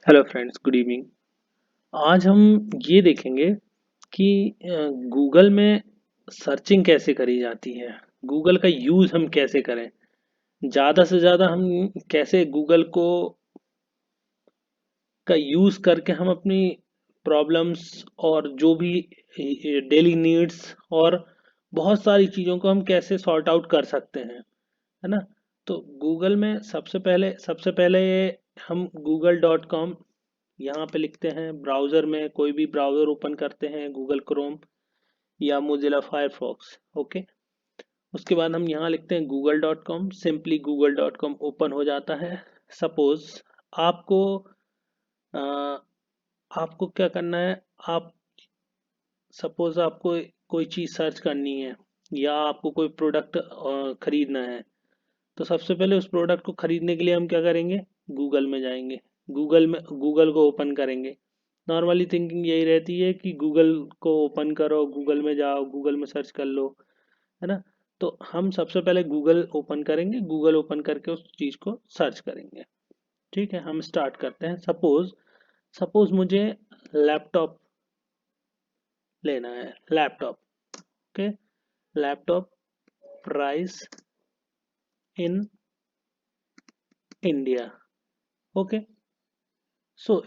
Hello friends, good evening. आज हम ये देखेंगे कि गूगल में सर्चिंग कैसे करी जाती है। गूगल का यूज़ हम कैसे करें, ज़्यादा से ज़्यादा हम कैसे गूगल को का यूज़ करके हम अपनी प्रॉब्लम्स और जो भी डेली नीड्स और बहुत सारी चीज़ों को हम कैसे सॉर्ट आउट कर सकते हैं, है ना। तो गूगल में सबसे पहले हम google.com यहाँ पे लिखते हैं। ब्राउज़र में कोई भी ब्राउज़र ओपन करते हैं, गूगल क्रोम या मोजिला फायरफॉक्स। ओके, उसके बाद हम यहाँ लिखते हैं google.com। सिंपली google.com ओपन हो जाता है। सपोज आपको अ, आपको क्या करना है। आप सपोज आपको कोई चीज़ सर्च करनी है या आपको कोई प्रोडक्ट खरीदना है। तो सबसे पहले उस प्रोडक्ट को खरीदने के लिए हम क्या करेंगे, गूगल में जाएंगे। गूगल को ओपन करेंगे। नॉर्मली थिंकिंग यही रहती है कि गूगल को ओपन करो, गूगल में जाओ, गूगल में सर्च कर लो, है ना। तो हम सबसे पहले गूगल ओपन करेंगे, गूगल ओपन करके उस चीज़ को सर्च करेंगे। ठीक है, हम स्टार्ट करते हैं। सपोज सपोज मुझे लैपटॉप लेना है। Laptop, okay. Laptop price in India. Okay,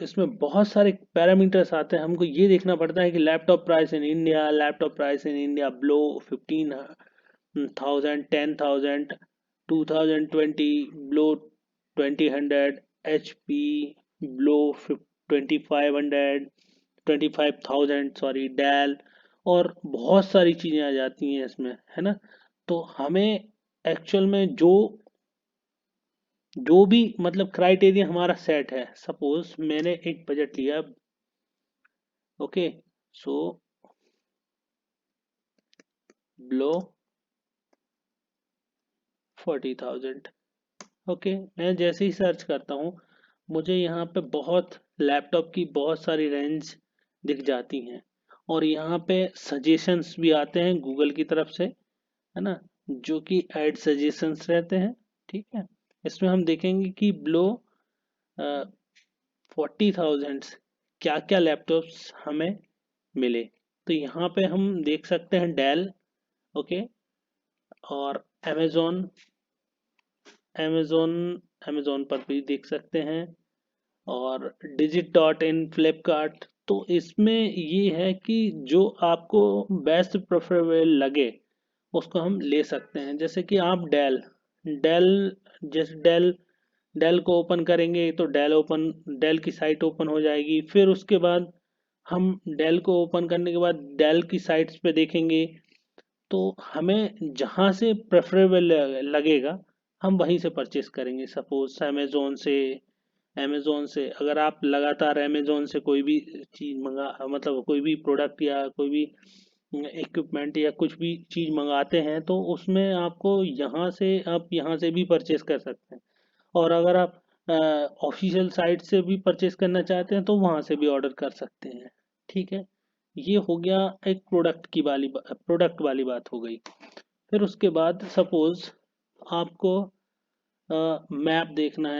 इसमें बहुत सारे पैरामीटर्स आते हैं। हमको ये देखना पड़ता है कि laptop price in India below 15,000, 10,000, 2020 below 2000, HP below 2500, 25,000, sorry, Dell. और बहुत सारी चीज़ें आ जाती हैं इसमें, है ना। तो हमें एक्चुअल में जो भी मतलब क्राइटेरिया हमारा सेट है। सपोज मैंने एक बजट लिया। Okay, so below 40,000। ओके, मैं जैसे ही सर्च करता हूँ, मुझे यहाँ पे बहुत लैपटॉप की बहुत सारी रेंज दिख जाती हैं। और यहाँ पे सजेशंस भी आते हैं गूगल की तरफ से, है ना, जो कि ऐड सजेशंस रहते हैं। ठीक है, इसमें हम देखेंगे कि बिलो 40,000 क्या क्या लैपटॉप्स हमें मिले। तो यहाँ पे हम देख सकते हैं डेल। ओके, और अमेजोन अमेजोन अमेजोन पर भी देख सकते हैं। और डिजिट डॉट इन, फ्लिपकार्ट। तो इसमें ये है कि जो आपको बेस्ट प्रेफरेबल लगे उसको हम ले सकते हैं। जैसे कि आप डेल जैसे डेल को ओपन करेंगे तो डेल की साइट ओपन हो जाएगी। फिर उसके बाद हम डेल को ओपन करने के बाद डेल की साइट्स पे देखेंगे। तो हमें जहाँ से प्रेफरेबल लगेगा हम वहीं से परचेस करेंगे। सपोज अमेजोन से अगर आप लगातार अमेजोन से कोई भी चीज़ मंगा मतलब कोई भी प्रोडक्ट या कोई भी इक्विपमेंट या कुछ भी चीज़ मंगाते हैं, तो उसमें आपको यहाँ से भी परचेस कर सकते हैं। और अगर आप ऑफिशियल साइट से भी परचेस करना चाहते हैं तो वहाँ से भी ऑर्डर कर सकते हैं। ठीक है, ये हो गया एक प्रोडक्ट वाली बात हो गई। फिर उसके बाद सपोज आपको मैप देखना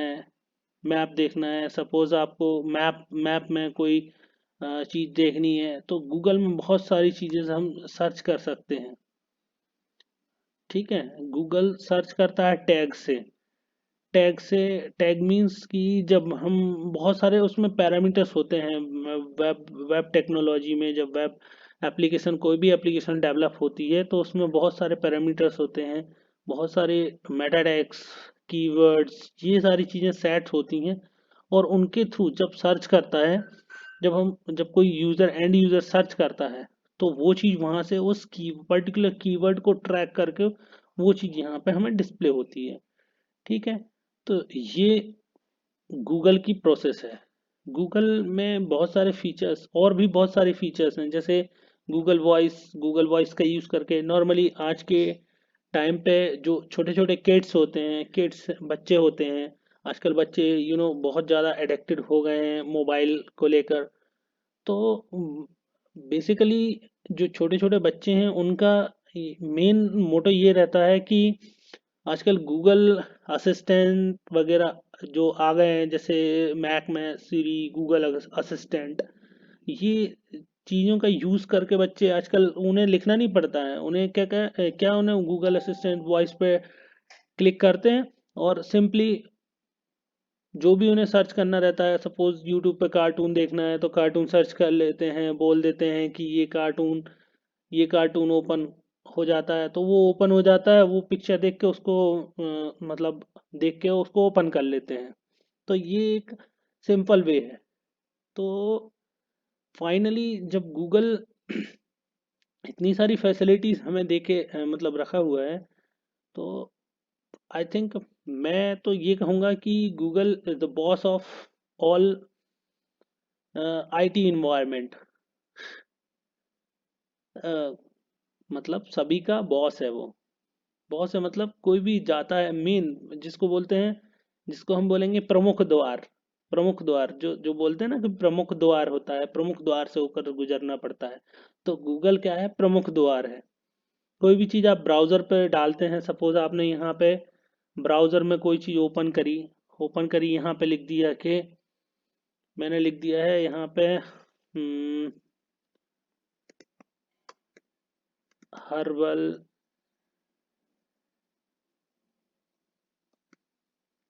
है। सपोज आपको मैप मैप में कोई चीज़ देखनी है, तो गूगल में बहुत सारी चीज़ें हम सर्च कर सकते हैं। ठीक है, गूगल सर्च करता है टैग से टैग मीन्स कि जब हम बहुत सारे उसमें पैरामीटर्स होते हैं। वेब वेब टेक्नोलॉजी में जब वेब एप्लीकेशन कोई भी एप्लीकेशन डेवलप होती है तो उसमें बहुत सारे पैरामीटर्स होते हैं। बहुत सारे मेटा टैग्स, कीवर्ड्स, ये सारी चीज़ें सेट होती हैं। और उनके थ्रू जब सर्च करता है, जब कोई एंड यूज़र सर्च करता है, तो वो चीज़ वहाँ से उस पर्टिकुलर कीवर्ड को ट्रैक करके वो चीज़ यहाँ पे हमें डिस्प्ले होती है। ठीक है, तो ये गूगल की प्रोसेस है। गूगल में बहुत सारे फीचर्स हैं। जैसे गूगल वॉइस का यूज़ करके नॉर्मली आज के टाइम पे जो छोटे छोटे किड्स बच्चे होते हैं, आजकल बच्चे बहुत ज़्यादा एडिक्टेड हो गए हैं मोबाइल को लेकर। तो बेसिकली जो छोटे छोटे बच्चे हैं उनका मेन मोटो ये रहता है कि आजकल गूगल असिस्टेंट वगैरह जो आ गए हैं, जैसे मैक में सीरी, गूगल असिस्टेंट, ये चीज़ों का यूज़ करके बच्चे आजकल, उन्हें लिखना नहीं पड़ता है, उन्हें क्या क्या क्या उन्हें गूगल असिस्टेंट वॉइस पे क्लिक करते हैं और सिंपली जो भी उन्हें सर्च करना रहता है, सपोज यूट्यूब पे कार्टून देखना है तो कार्टून सर्च कर लेते हैं, बोल देते हैं कि ये कार्टून ओपन हो जाता है, तो वो ओपन हो जाता है, वो पिक्चर देख के उसको मतलब देख के उसको ओपन कर लेते हैं। तो ये एक सिंपल वे है। तो फाइनली जब गूगल इतनी सारी फैसिलिटीज हमें देके मतलब रखा हुआ है, तो आई थिंक मैं तो ये कहूँगा कि Google is the boss of all IT environment. मतलब सभी का बॉस है वो। बॉस है मतलब कोई भी जाता है, मेन जिसको बोलते हैं, जिसको हम बोलेंगे प्रमुख द्वार। प्रमुख द्वार जो जो बोलते हैं ना कि प्रमुख द्वार होता है, प्रमुख द्वार से होकर गुजरना पड़ता है। तो गूगल क्या है, प्रमुख द्वार है। कोई भी चीज़ आप ब्राउज़र पे डालते हैं, सपोज आपने यहाँ पे ब्राउज़र में कोई चीज़ ओपन करी यहाँ पे लिख दिया कि मैंने लिख दिया है यहाँ पे herbal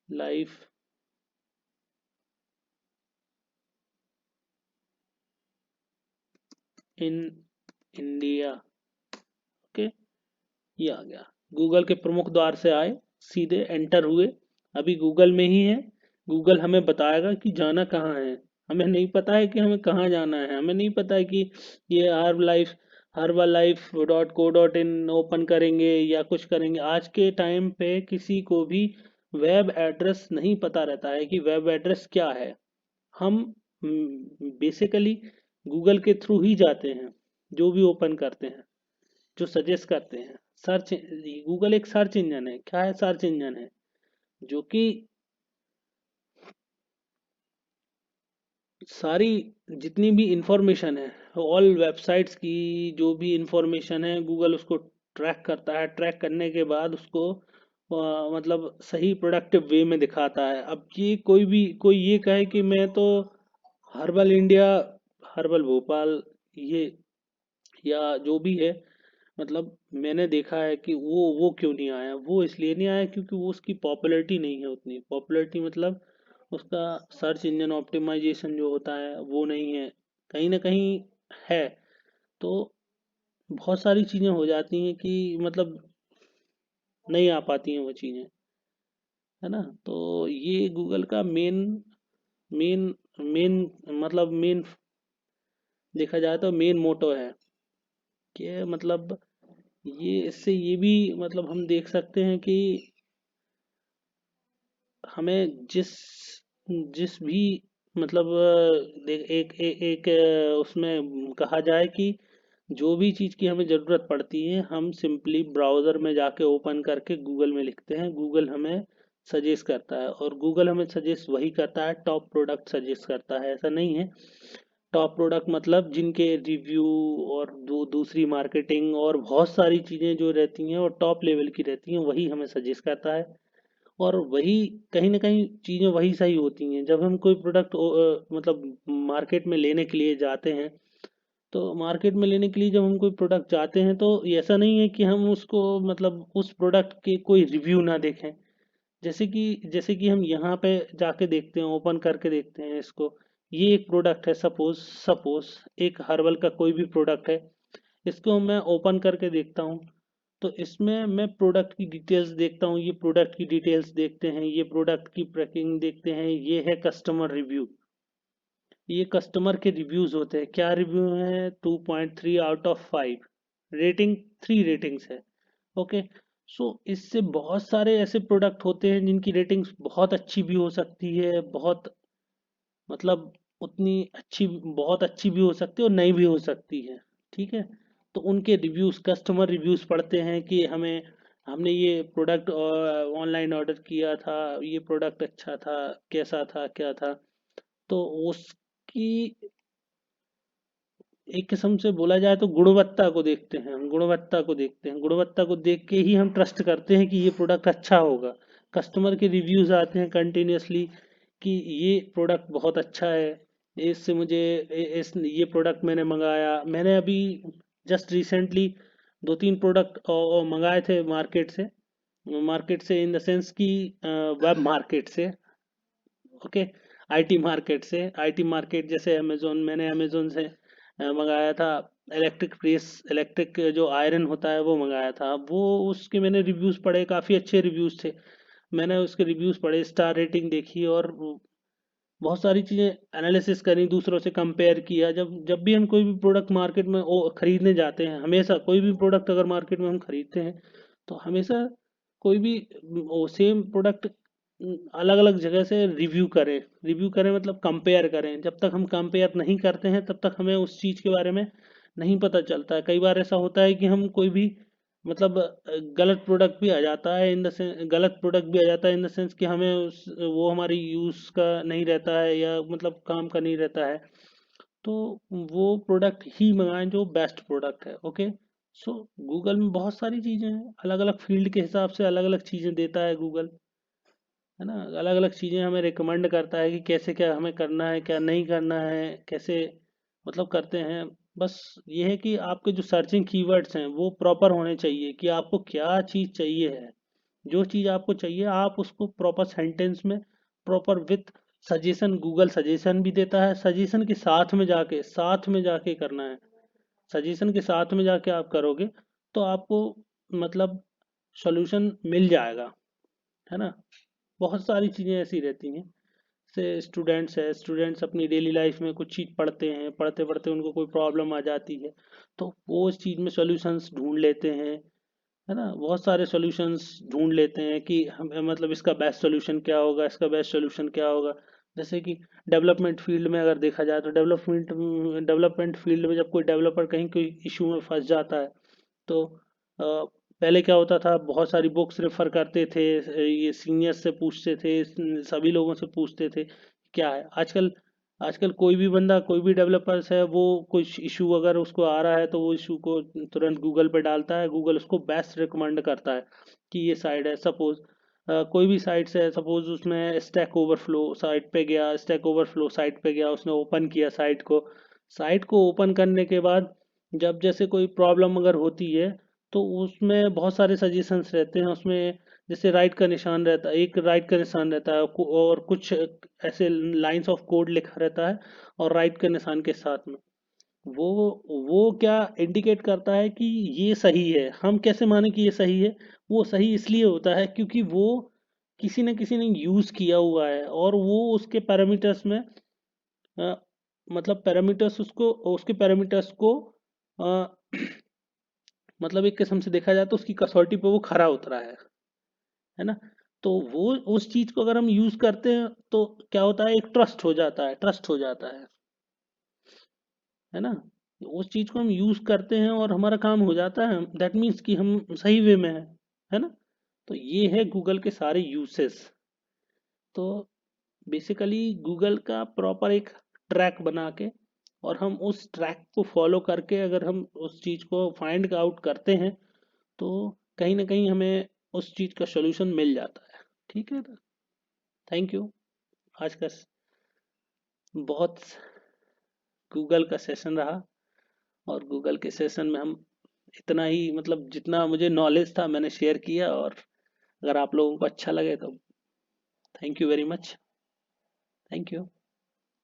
life in India. Okay, ये आ गया। गूगल के प्रमुख द्वार से आए, सीधे एंटर हुए, अभी गूगल में ही है। गूगल हमें बताएगा कि जाना कहाँ है। हमें नहीं पता है कि हमें कहाँ जाना है, हमें नहीं पता है कि ये harbalife.co.in ओपन करेंगे या कुछ करेंगे। आज के टाइम पे किसी को भी वेब एड्रेस नहीं पता रहता है कि वेब एड्रेस क्या है। हम बेसिकली गूगल के थ्रू ही जाते हैं, जो भी ओपन करते हैं, जो सजेस्ट करते हैं। सर्च गूगल एक सर्च इंजन है। क्या है, सर्च इंजन है जो कि सारी जितनी भी इंफॉर्मेशन है, ऑल वेबसाइट्स की जो भी इंफॉर्मेशन है, गूगल उसको ट्रैक करता है। ट्रैक करने के बाद उसको मतलब सही प्रोडक्टिव वे में दिखाता है। अब ये कोई ये कहे कि मैं तो हर्बल इंडिया, हर्बल भोपाल, ये या जो भी है, मतलब मैंने देखा है कि वो क्यों नहीं आया। वो इसलिए नहीं आया क्योंकि वो उसकी पॉपुलैरिटी नहीं है उतनी। पॉपुलैरिटी मतलब उसका सर्च इंजन ऑप्टिमाइजेशन जो होता है वो नहीं है, कहीं ना कहीं है। तो बहुत सारी चीज़ें हो जाती हैं कि मतलब नहीं आ पाती हैं वो चीज़ें, है ना। तो ये गूगल का मेन मेन मेन मतलब मेन देखा जाए तो मेन मोटो है कि मतलब ये इससे ये भी मतलब हम देख सकते हैं कि हमें जिस जिस भी मतलब एक उसमें कहा जाए कि जो भी चीज़ की हमें ज़रूरत पड़ती है, हम सिंपली ब्राउज़र में जाके ओपन करके गूगल में लिखते हैं, गूगल हमें सजेस्ट करता है। और गूगल हमें सजेस्ट वही करता है, टॉप प्रोडक्ट सजेस्ट करता है, ऐसा नहीं है। टॉप प्रोडक्ट मतलब जिनके रिव्यू और दूसरी मार्केटिंग और बहुत सारी चीज़ें जो रहती हैं और टॉप लेवल की रहती हैं, वही हमें सजेस्ट करता है। और वही कहीं ना कहीं चीज़ें वही सही होती हैं। जब हम कोई प्रोडक्ट मतलब मार्केट में लेने के लिए जाते हैं, तो मार्केट में लेने के लिए जब हम कोई प्रोडक्ट जाते हैं, तो ये ऐसा नहीं है कि हम उसको मतलब उस प्रोडक्ट के कोई रिव्यू ना देखें। जैसे कि हम यहाँ पे जाके देखते हैं, ओपन करके देखते हैं इसको। ये एक प्रोडक्ट है, सपोज एक हर्बल का कोई भी प्रोडक्ट है, इसको मैं ओपन करके देखता हूँ। तो इसमें मैं प्रोडक्ट की डिटेल्स देखता हूँ, ये प्रोडक्ट की डिटेल्स देखते हैं, ये प्रोडक्ट की पैकिंग देखते हैं, ये है कस्टमर रिव्यू। ये कस्टमर के रिव्यूज होते हैं। क्या रिव्यू है, 2.3 आउट ऑफ 5 रेटिंग, 3 रेटिंग्स है। ओके। सो इससे बहुत सारे ऐसे प्रोडक्ट होते हैं जिनकी रेटिंग्स बहुत अच्छी भी हो सकती है, बहुत मतलब उतनी अच्छी, बहुत अच्छी भी हो सकती है और नहीं भी हो सकती है। ठीक है। तो उनके रिव्यूज, कस्टमर रिव्यूज पढ़ते हैं कि हमने ये प्रोडक्ट ऑनलाइन ऑर्डर किया था, ये प्रोडक्ट अच्छा था, कैसा था, क्या था। तो उसकी एक किस्म से बोला जाए तो गुणवत्ता को देखते हैं, हम गुणवत्ता को देखते हैं, गुणवत्ता को देख के ही हम ट्रस्ट करते हैं कि ये प्रोडक्ट अच्छा होगा। कस्टमर के रिव्यूज आते हैं कंटिन्यूअसली कि ये प्रोडक्ट बहुत अच्छा है, इससे मुझे इस ये प्रोडक्ट मैंने मंगाया। मैंने अभी जस्ट रिसेंटली दो तीन प्रोडक्ट मंगाए थे मार्केट से इन द सेंस कि वेब मार्केट से। ओके, आईटी मार्केट से। आईटी मार्केट जैसे अमेजोन, मैंने अमेजोन से मंगाया था इलेक्ट्रिक जो आयरन होता है वो मंगाया था। वो उसके मैंने रिव्यूज पढ़े, काफ़ी अच्छे रिव्यूज थे। मैंने उसके रिव्यूज पढ़े, स्टार रेटिंग देखी और बहुत सारी चीज़ें एनालिसिस करी, दूसरों से कंपेयर किया। जब जब भी हम कोई भी प्रोडक्ट मार्केट में खरीदने जाते हैं, हमेशा कोई भी प्रोडक्ट अगर मार्केट में हम खरीदते हैं तो हमेशा कोई भी सेम प्रोडक्ट अलग अलग जगह से रिव्यू करें मतलब कंपेयर करें। जब तक हम कंपेयर नहीं करते हैं तब तक हमें उस चीज़ के बारे में नहीं पता चलता है। कई बार ऐसा होता है कि हम कोई भी मतलब गलत प्रोडक्ट भी आ जाता है इन द सेंस, गलत प्रोडक्ट भी आ जाता है इन द सेंस कि हमें वो हमारी यूज़ का नहीं रहता है या मतलब काम का नहीं रहता है। तो वो प्रोडक्ट ही मंगाएं जो बेस्ट प्रोडक्ट है। ओके, सो गूगल में बहुत सारी चीज़ें हैं, अलग अलग फील्ड के हिसाब से अलग अलग चीज़ें देता है गूगल, है ना। अलग अलग चीज़ें हमें रिकमेंड करता है कि कैसे क्या हमें करना है, क्या नहीं करना है, कैसे मतलब करते हैं। बस ये है कि आपके जो सर्चिंग कीवर्ड्स हैं वो प्रॉपर होने चाहिए कि आपको क्या चीज़ चाहिए है। जो चीज़ आपको चाहिए आप उसको प्रॉपर सेंटेंस में, proper with suggestion, Google suggestion भी देता है, सजेशन के साथ में जाके करना है। सजेशन के साथ में जाके आप करोगे तो आपको मतलब सॉल्यूशन मिल जाएगा, है ना। बहुत सारी चीज़ें ऐसी रहती हैं। से स्टूडेंट्स अपनी डेली लाइफ में कुछ चीज़ पढ़ते हैं, पढ़ते पढ़ते उनको कोई प्रॉब्लम आ जाती है तो वो उस चीज़ में सॉल्यूशंस ढूंढ लेते हैं, है ना। बहुत सारे सॉल्यूशंस ढूंढ लेते हैं कि हम मतलब इसका बेस्ट सॉल्यूशन क्या होगा, इसका बेस्ट सॉल्यूशन क्या होगा। जैसे कि डेवलपमेंट फील्ड में अगर देखा जाए तो डेवलपमेंट फील्ड में जब कोई डेवलपर कहीं कोई इशू में फंस जाता है तो पहले क्या होता था, बहुत सारी बुक्स रेफर करते थे, ये सीनियर से पूछते थे, सभी लोगों से पूछते थे क्या है। आजकल आजकल कोई भी बंदा, कोई भी डेवलपर्स है, वो कुछ इशू अगर उसको आ रहा है तो वो इशू को तुरंत गूगल पे डालता है, गूगल उसको बेस्ट रिकमेंड करता है कि ये साइट है। सपोज कोई भी साइट है, सपोज उसमें स्टैक ओवरफ्लो साइट पे गया, स्टैक ओवरफ्लो साइट पे गया, उसने ओपन किया साइट को ओपन करने के बाद जब जैसे कोई प्रॉब्लम अगर होती है तो उसमें बहुत सारे सजेशंस रहते हैं उसमें। जैसे राइट का निशान रहता है, एक राइट का निशान रहता है और कुछ ऐसे लाइंस ऑफ कोड लिखा रहता है और राइट के निशान के साथ में वो वो क्या इंडिकेट करता है कि ये सही है। हम कैसे माने कि ये सही है? वो सही इसलिए होता है क्योंकि वो किसी न किसी ने यूज किया हुआ है और वो उसके पैरामीटर्स में अ, मतलब पैरामीटर्स उसको उसके पैरामीटर्स को अ, मतलब एक किस्म से देखा जाए तो उसकी कसौटी पे वो खरा उतरा है ना। तो वो उस चीज को अगर हम यूज करते हैं तो क्या होता है, एक ट्रस्ट हो जाता है है ना। उस चीज को हम यूज करते हैं और हमारा काम हो जाता है, दैट मीन्स कि हम सही वे में है ना। तो ये है गूगल के सारे यूसेस। तो बेसिकली गूगल का प्रॉपर एक ट्रैक बना के और हम उस ट्रैक को फॉलो करके अगर हम उस चीज को फाइंड आउट करते हैं तो कहीं ना कहीं हमें उस चीज का सॉल्यूशन मिल जाता है। ठीक है, थैंक यू। आज का बहुत गूगल का सेशन रहा और गूगल के सेशन में हम इतना ही मतलब जितना मुझे नॉलेज था मैंने शेयर किया। और अगर आप लोगों को अच्छा लगे तो thank you very much. Thank you.